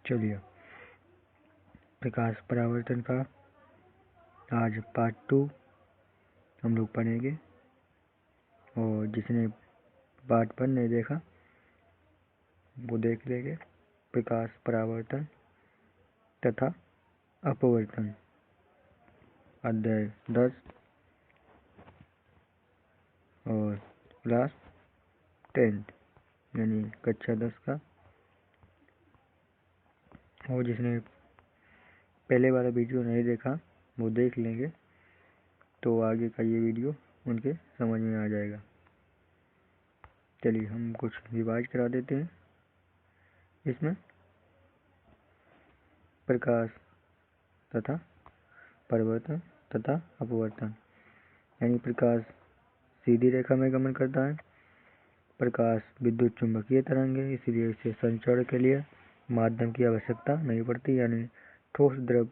चलिए प्रकाश परावर्तन का आज पार्ट 2 हम लोग पढ़ेंगे, और जिसने पार्ट 1 नहीं देखा वो देख लेंगे। प्रकाश परावर्तन तथा अपवर्तन, अध्याय 10 और क्लास 10 यानी कक्षा 10 का। और जिसने पहले वाला वीडियो नहीं देखा वो देख लेंगे, तो आगे का ये वीडियो उनके समझ में आ जाएगा। चलिए हम कुछ रिवाइज करा देते हैं। इसमें प्रकाश तथा परिवर्तन तथा अपवर्तन, यानी प्रकाश सीधी रेखा में गमन करता है। प्रकाश विद्युत चुंबकीय तरंग है, इसलिए इसे संचरण के लिए माध्यम की आवश्यकता नहीं पड़ती, यानी ठोस द्रव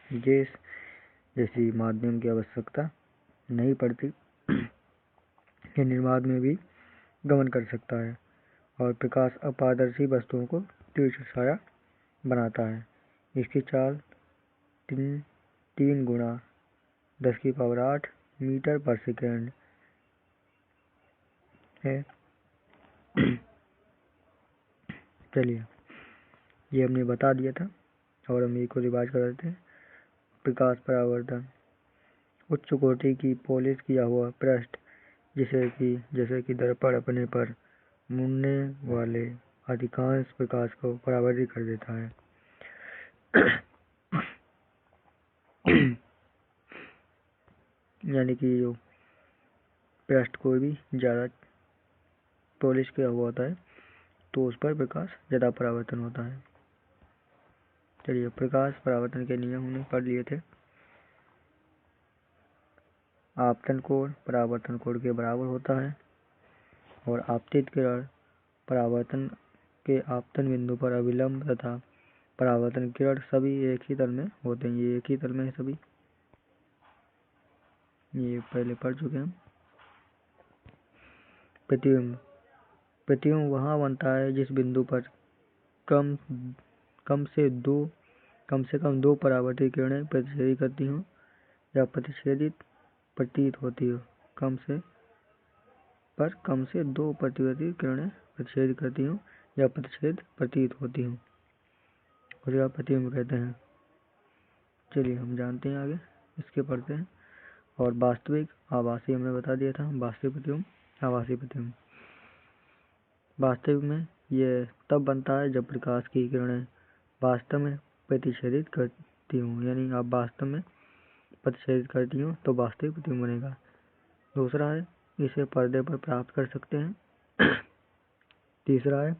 गैस जैसी माध्यम की आवश्यकता नहीं पड़ती। ये निर्वात में भी गमन कर सकता है। और प्रकाश अपारदर्शी वस्तुओं को तीव्र छाया बनाता है। इसकी चाल 3 गुणा 10⁸ मीटर पर सेकेंड है। चलिए ये हमने बता दिया था, और हम ये को रिवाइज कर देते हैं। प्रकाश परावर्तन उच्च कोटि की पॉलिश किया हुआ पृष्ठ, जैसे कि दर्पण अपने पर मुड़ने वाले अधिकांश प्रकाश को परावर्तित कर देता है। यानी कि जो पृष्ठ कोई भी ज़्यादा पॉलिश किया हुआ होता है तो उस पर प्रकाश ज़्यादा परावर्तन होता है। चलिए प्रकाश परावर्तन के नियम हमने पढ़ लिए थे। आपतन कोण परावर्तन कोण के बराबर होता है, और आपतित किरण परावर्तन के आपतन बिंदु पर अभिलंब तथा परावर्तन किरण सभी एक ही तल में होते हैं। ये एक ही तल में है सभी, ये पहले पढ़ चुके हैं। प्रतिबिंब वहाँ बनता है जिस बिंदु पर कम से कम दो परावर्तित किरणें प्रतिच्छेदित करती हों या प्रतिच्छेदित प्रतीत होती हो। कम से दो परावर्तित किरणें प्रतिच्छेदित करती हों या प्रतिच्छेद प्रतीत होती हों, उसका प्रतिबिंब कहते हैं। चलिए हम जानते हैं, आगे इसके पढ़ते हैं। और वास्तविक आभासी हमने बता दिया था। वास्तविक प्रतिबिंब, आभासी प्रतिबिंब। वास्तविक में यह तब बनता है जब प्रकाश की किरणें वास्तव में प्रतिच्छेदित करती हूँ, यानी आप वास्तव में प्रतिच्छेदित करती हूँ तो वास्तविक प्रतिबिंब बनेगा। दूसरा है इसे पर्दे पर प्राप्त कर सकते हैं। तीसरा है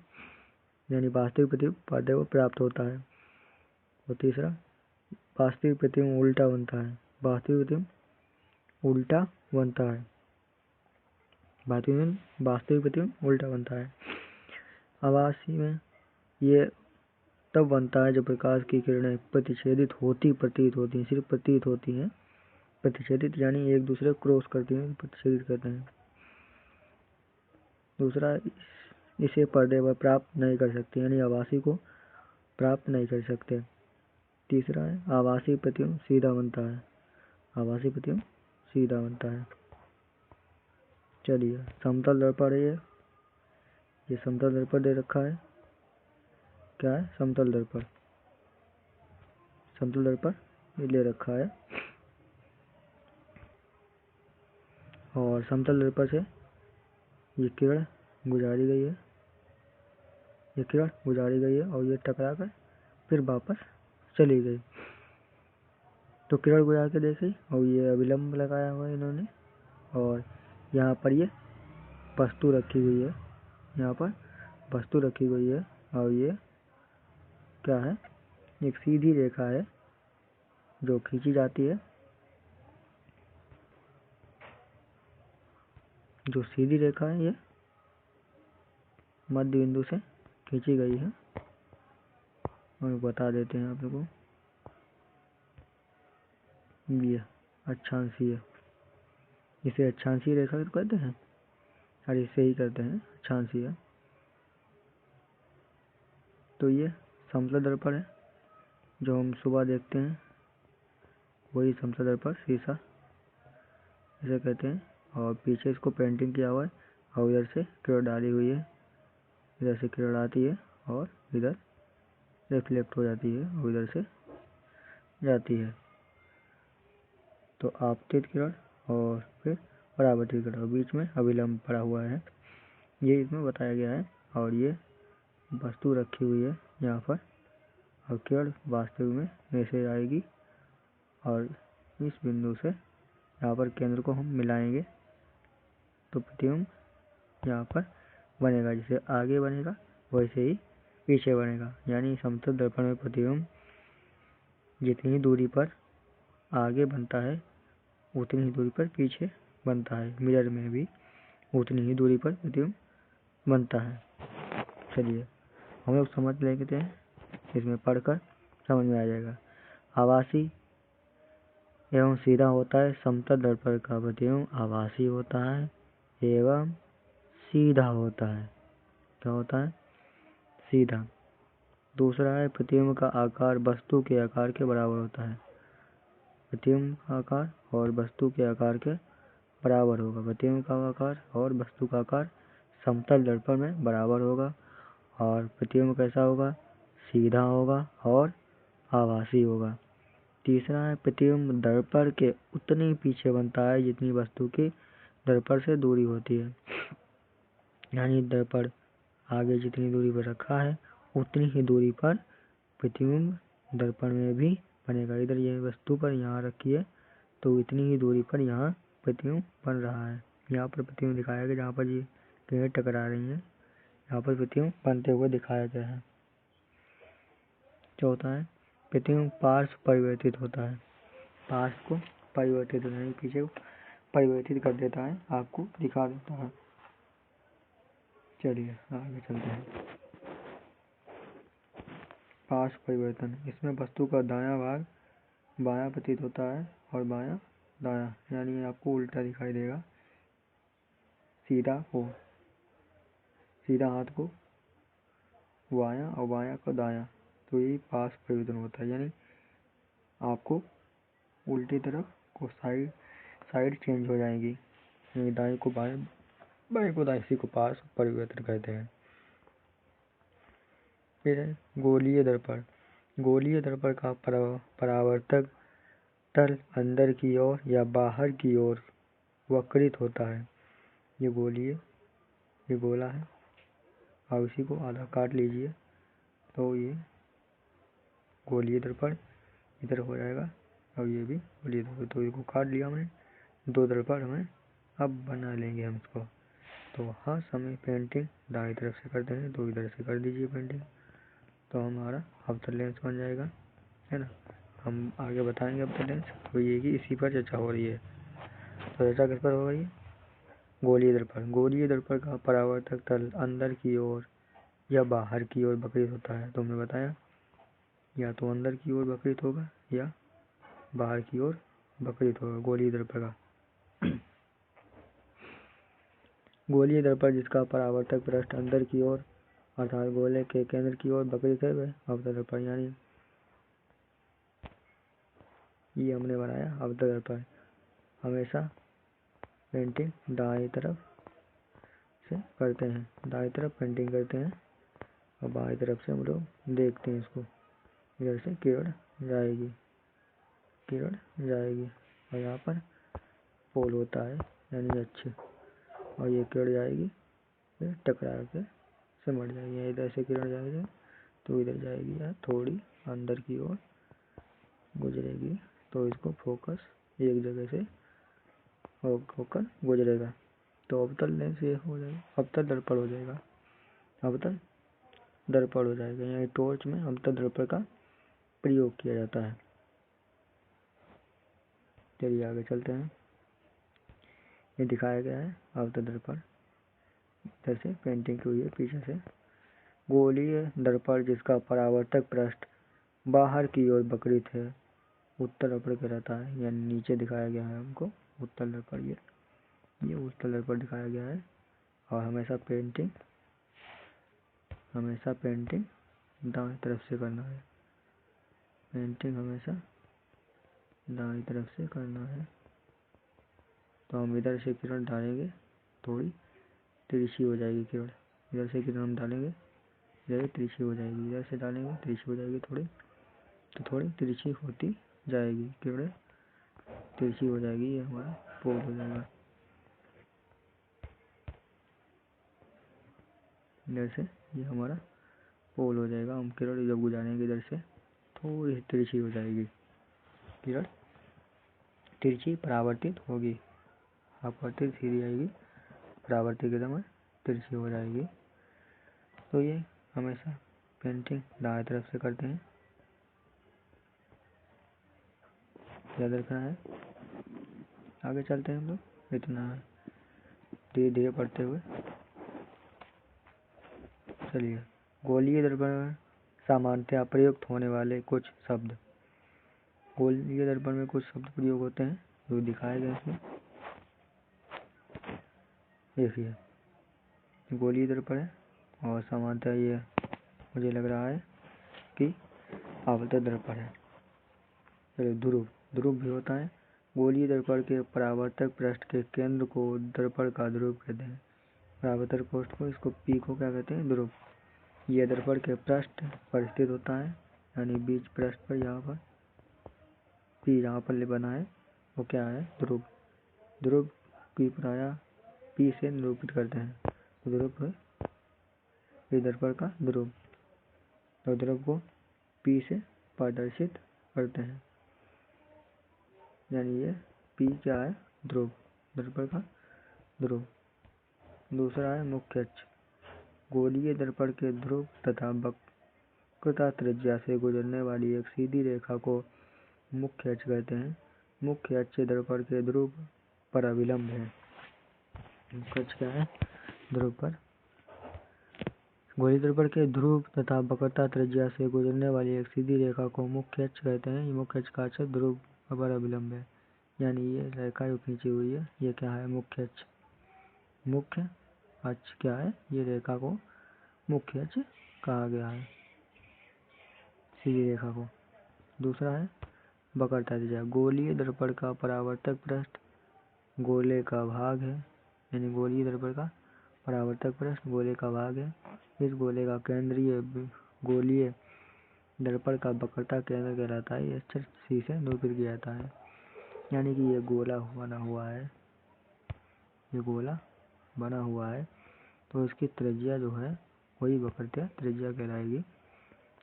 यानी वास्तविक प्रतिबिंब पर्दे पर प्राप्त होता है। और तीसरा वास्तविक प्रतिबिंब उल्टा बनता है। वास्तविक प्रतिबिंब उल्टा बनता है। वास्तविक प्रतिबिंब उल्टा बनता है। आभासी में ये तब बनता है जब प्रकाश की किरणें प्रतिच्छेदित होती प्रतीत होती हैं, सिर्फ प्रतीत होती हैं। प्रतिच्छेदित यानी एक दूसरे को क्रॉस करती हैं, प्रतिच्छेदित करते हैं। दूसरा इसे पर्दे पर प्राप्त नहीं कर सकते, यानी आभासी को प्राप्त नहीं कर सकते। तीसरा है आभासी प्रतिबिंब सीधा बनता है। आभासी प्रतिबिंब सीधा बनता है। चलिए समतल दर्पण है ये समतल दर्पण दे रखा है। क्या है? समतल दर्पण। समतल दर्पण ये ले रखा है, और समतल दर्पण से ये किरण गुजारी गई है। ये किरण गुजारी गई है और ये टकरा कर फिर वापस चली गई। तो किरण गुजार के देखी, और ये अभिलंब लगाया हुआ है इन्होंने, और यहाँ पर ये वस्तु रखी हुई है। यहाँ पर वस्तु रखी हुई है, और ये क्या है? एक सीधी रेखा है जो खींची जाती है। जो सीधी रेखा है ये मध्य बिंदु से खींची गई है, और बता देते हैं आप लोगों को। ये अक्षांशीय, इसे अक्षांशीय रेखा कहते हैं, और इसे ही कहते हैं अक्षांशीय। तो ये समतल दर्पण है जो हम सुबह देखते हैं, वही समतल दर्पण शीशा इसे कहते हैं। और पीछे इसको पेंटिंग किया हुआ है और इधर से किरण डाली हुई है, इधर से किरण आती है और इधर रिफ्लेक्ट हो जाती है और इधर से जाती है। तो आपतित किरण और फिर परावर्तित किरण और बीच में अभिलंब पड़ा हुआ है, ये इसमें बताया गया है। और ये वस्तु रखी हुई है यहाँ पर और किरण वास्तव में ऐसे आएगी और इस बिंदु से यहाँ पर केंद्र को हम मिलाएंगे तो प्रतिबिंब यहाँ पर बनेगा। जैसे आगे बनेगा वैसे ही पीछे बनेगा, यानी समतल दर्पण में प्रतिबिंब जितनी दूरी पर आगे बनता है उतनी ही दूरी पर पीछे बनता है। मिरर में भी उतनी ही दूरी पर प्रतिबिंब बनता है। चलिए हम लोग समझ लेते हैं, इसमें पढ़कर समझ में आ जाएगा। आभासी एवं सीधा होता है। समतल दर्पण का प्रतिबिंब आभासी होता है एवं सीधा होता है। क्या होता है? सीधा। दूसरा है प्रतिबिंब का आकार वस्तु के आकार के बराबर होता है। प्रतिबिंब का आकार और वस्तु के आकार के बराबर होगा। प्रतिबिंब का आकार और वस्तु का आकार समतल दर्पण में बराबर होगा। और प्रतिबिंब कैसा होगा? सीधा होगा और आभासी होगा। तीसरा है प्रतिबिंब दर्पण के उतने ही पीछे बनता है जितनी वस्तु की दर्पण से दूरी होती है, यानी दर्पण आगे जितनी दूरी पर रखा है उतनी ही दूरी पर प्रतिबिंब दर्पण में भी बनेगा। इधर ये वस्तु पर यहाँ रखी है तो इतनी ही दूरी पर यहाँ प्रतिबिंब बन रहा है। यहाँ पर प्रतिबिंब दिखाया गया, जहाँ पर ये किरणें टकरा रही हैं यहाँ पर प्रतिबिंब बनते हुए दिखाया गया है। चौथा है प्रतिबिंब पार्श्व परिवर्तित होता है। पार्श्व को परिवर्तित होता है, पीछे को परिवर्तित कर देता है, आपको दिखा देता है। चलिए आगे चलते हैं। पार्श्व परिवर्तन, इसमें वस्तु का दायां भाग बायां प्रतीत होता है और बायां दायां, यानी आपको उल्टा दिखाई देगा। सीधा हाथ को बायां और बायां को दायां, तो ये पार्श्व परिवर्तन होता है, यानी आपको उल्टी तरफ को साइड चेंज हो जाएगी, यानी दाएं को बाएं, बाएं को दाएं, इसी को पार्श्व परिवर्तन कहते हैं। फिर है गोलीय दर्पण। गोलीय दर्पण का परावर्तक तल अंदर की ओर या बाहर की ओर वक्रित होता है। ये गोला है और इसी को आधा काट लीजिए तो ये गोलीय दर्पण इधर हो जाएगा और ये भी गोलीय दर्पण। तो इसको काट लिया हमने, दो दर्पण हमें अब बना लेंगे हम इसको। तो हर समय पेंटिंग दाएं तरफ से करते हैं तो इधर से कर दीजिए पेंटिंग, तो हमारा अवतल लेंस बन जाएगा, है ना। हम आगे बताएंगे अवतल लेंस, तो ये कि इसी पर चर्चा हो रही है। तो चर्चा किस पर हो रही है? गोलीय दर्पण। गोलीय दर्पण का परावर्तक तल अंदर की ओर या बाहर की ओर वक्रित होता है। तो हमने बताया या तो अंदर की ओर वक्रित होगा या बाहर की ओर वक्रित होगा गोलीय दर्पण का। गोलीय दर्पण जिसका परावर्तक पृष्ठ अंदर की ओर अर्थात गोले के केंद्र की ओर वक्रित है वह अवतल दर्पण, यानी ये हमने बनाया अवतल दर्पण। हमेशा पेंटिंग दाएं तरफ से करते हैं, दाएं तरफ पेंटिंग करते हैं और बाएं तरफ से हम लोग देखते हैं इसको। इधर से किरण जाएगी और यहाँ पर पोल होता है यानी अच्छे, और ये किरण जाएगी फिर टकरा के सिमट जाएगी। इधर से किरण जाएगी तो इधर जाएगी या थोड़ी अंदर की ओर गुजरेगी, तो इसको फोकस एक जगह से होकर गुजरेगा तो अवतल लेंस ये हो जाएगा, अवतल दर्पण हो जाएगा। अवतल दर्पण हो जाएगा, यानी टॉर्च में अवतल दर्पण का प्रयोग किया जाता है। चलिए आगे चलते हैं। ये दिखाया गया है अवतल दर्पण, इधर से पेंटिंग की हुई है पीछे से। गोलीय दर्पण जिसका परावर्तक पृष्ठ बाहर की ओर वक्रित है उत्तल दर्पण कहलाता है, यानी नीचे दिखाया गया है हमको उत्तल दर्पण। ये उत्तल दर्पण दिखाया गया है। और हमेशा पेंटिंग दाएं तरफ से करना है। पेंटिंग हमेशा दाएं तरफ से करना है। तो हम इधर से किरण डालेंगे, थोड़ी तिरछी हो जाएगी किरण। इधर से किरण हम डालेंगे, इधर तिरछी हो जाएगी। इधर से डालेंगे, तिरछी हो जाएगी थोड़ी, तो थोड़ी तिरछी होती जाएगी किरण, तिरछी हो जाएगी। ये हमारा पोल हो जाएगा। इधर से ये हमारा पोल हो जाएगा। हम किरण जब गुजारेंगे इधर से थोड़ी तिरछी हो जाएगी किरण, तिरछी परावर्तित होगी। अपवर्तित सीधी आएगी, परावर्तित एकदम तिरछी हो जाएगी। तो ये हमेशा पेंटिंग दाएं तरफ से करते हैं। याद रखना है। आगे चलते हैं हम लोग। इतना है, धीरे धीरे पढ़ते हुए चलिए। गोलीय दर्पण में सामान्यतः प्रयुक्त होने वाले कुछ शब्द। गोलीय दर्पण में कुछ शब्द प्रयोग होते हैं जो दिखाए गए इसमें। देखिए, गोलीय दर्पण है और सामान्यतः ये मुझे लग रहा है कि आवर्त दर्पण है। चलिए, ध्रुव, ध्रुव भी होता है। गोलीय दर्पण के परावर्तक पृष्ठ के केंद्र को दर्पण का ध्रुव कहते हैं। परावर्तक पृष्ठ को, इसको पी को क्या कहते हैं? ध्रुव। यह दर्पण के पृष्ठ पर स्थित होता है, यानी बीच पृष्ठ पर, यहाँ पर पी यहाँ पर बना है वो क्या है? ध्रुव। ध्रुव की प्रायः पी से निरूपित करते हैं। ध्रुव है ये दर्पण का ध्रुव, तो ध्रुव को पी से प्रदर्शित करते हैं, यानी ये पी क्या है? ध्रुव, दर्पण का ध्रुव। दूसरा है मुख्य अक्ष। गोलीय दर्पण के ध्रुव तथा वक्रता त्रिज्या से गुजरने वाली एक सीधी रेखा को मुख्य अक्ष कहते हैं। मुख्य अक्ष दर्पण के ध्रुव पर अभिलंब है। मुख्य अक्ष क्या है? ध्रुव पर। गोलीय दर्पण के ध्रुव तथा वक्रता त्रिज्या से गुजरने वाली एक सीधी रेखा को मुख्य अक्ष कहते हैं। मुख्य अक्ष का अक्ष ध्रुव पर अभिलंब है, यानी ये रेखा जो खींची हुई है ये क्या है? मुख्य अक्ष। मुख्य अक्ष क्या है? ये रेखा को मुख्य अक्ष कहा गया है, सीधी रेखा को। दूसरा है वक्रता त्रिज्या। गोलीय दर्पण का परावर्तक पृष्ठ गोले का भाग है, यानी गोलीय दर्पण का परावर्तक पृष्ठ गोले का भाग है। इस गोले का केंद्रीय गोलीय दर्पण का वक्रता केंद्र कहलाता है। ये अक्षर सी से निरूपित किया जाता है, यानी कि ये गोला बना हुआ है, ये गोला बना हुआ है, तो इसकी त्रिज्या जो है वही वक्रता त्रिज्या कहलाएगी।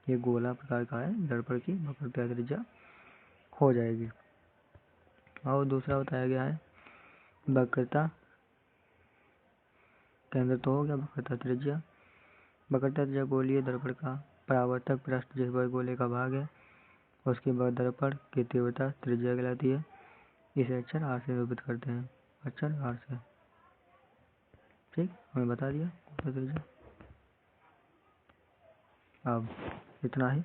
ये गोला प्रकार का है, दर्पण की वक्रता त्रिज्या हो जाएगी। और दूसरा बताया गया है वक्रता केंद्र, तो हो गया वक्रता त्रिज्या। वक्रता त्रिज्या गोलीय दर्पण का परावर्तक पृष्ठ जिस पर गोले का भाग है उसके बाद दर्पण की तीव्रता त्रिज्या कहलाती है। इसे अक्षर आर से निरूपित करते हैं, अक्षर आर से। ठीक, हमें बता दिया वक्रता त्रिज्या। अब इतना ही,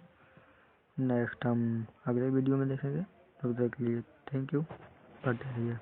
नेक्स्ट हम अगले वीडियो में देखेंगे। तब तक के लिए थैंक यू, पढ़ते रहिए।